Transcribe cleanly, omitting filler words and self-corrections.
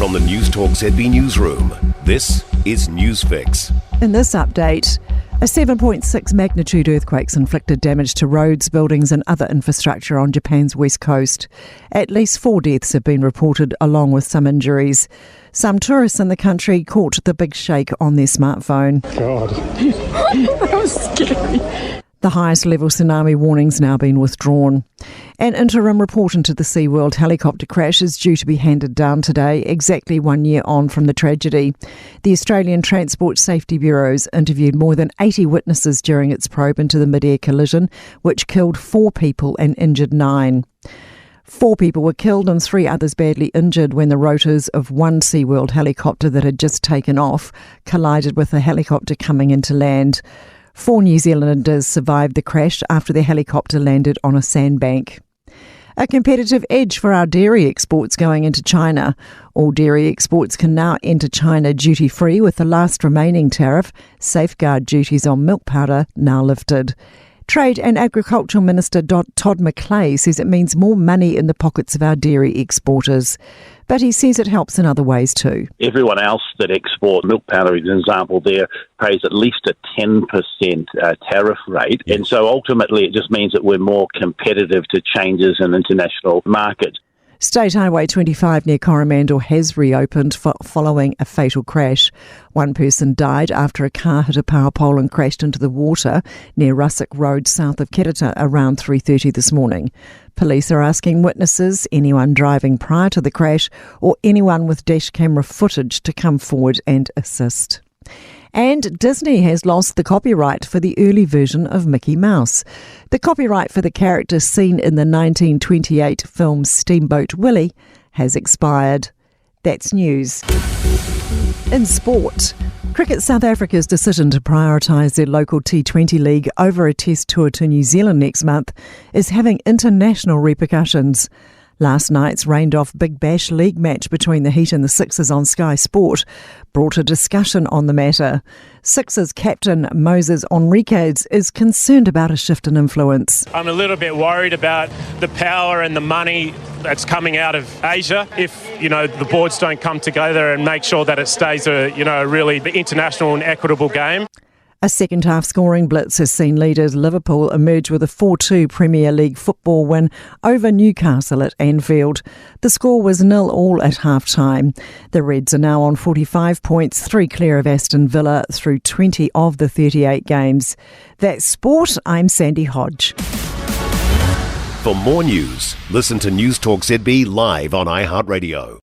From the Newstalk ZB newsroom, this is Newsfix. In this update, a 7.6 magnitude earthquake's inflicted damage to roads, buildings and other infrastructure on Japan's west coast. At least 4 deaths have been reported, along with some injuries. Some tourists in the country caught the big shake on their smartphone. God. That was scary. The highest level tsunami warning's now been withdrawn. An interim report into the SeaWorld helicopter crash is due to be handed down today, exactly 1 year on from the tragedy. The Australian Transport Safety Bureau's interviewed more than 80 witnesses during its probe into the Midday collision, which killed 4 people and injured 9. 4 people were killed and 3 others badly injured when the rotors of one SeaWorld helicopter that had just taken off collided with a helicopter coming into land. 4 New Zealanders survived the crash after their helicopter landed on a sandbank. A competitive edge for our dairy exports going into China. All dairy exports can now enter China duty-free, with the last remaining tariff, safeguard duties on milk powder, now lifted. Trade and Agricultural Minister Todd McClay says it means more money in the pockets of our dairy exporters. But he says it helps in other ways too. Everyone else that exports milk powder, as an example there, pays at least a 10% tariff rate. And so ultimately it just means that we're more competitive to changes in international markets. State Highway 25 near Coromandel has reopened following a fatal crash. 1 person died after a car hit a power pole and crashed into the water near Russack Road south of Kirita around 3:30 this morning. Police are asking witnesses, anyone driving prior to the crash or anyone with dash camera footage, to come forward and assist. And Disney has lost the copyright for the early version of Mickey Mouse. The copyright for the character seen in the 1928 film Steamboat Willie has expired. That's news. In sport, Cricket South Africa's decision to prioritise their local T20 league over a test tour to New Zealand next month is having international repercussions. Last night's rained-off Big Bash League match between the Heat and the Sixers on Sky Sport brought a discussion on the matter. Sixers captain Moses Henriques is concerned about a shift in influence. I'm a little bit worried about the power and the money that's coming out of Asia. If, the boards don't come together and make sure that it stays a really international and equitable game. A second-half scoring blitz has seen leaders Liverpool emerge with a 4-2 Premier League football win over Newcastle at Anfield. The score was 0-0 at half-time. The Reds are now on 45 points, 3 clear of Aston Villa through 20 of the 38 games. That's sport. I'm Sandy Hodge. For more news, listen to Newstalk ZB live on iHeartRadio.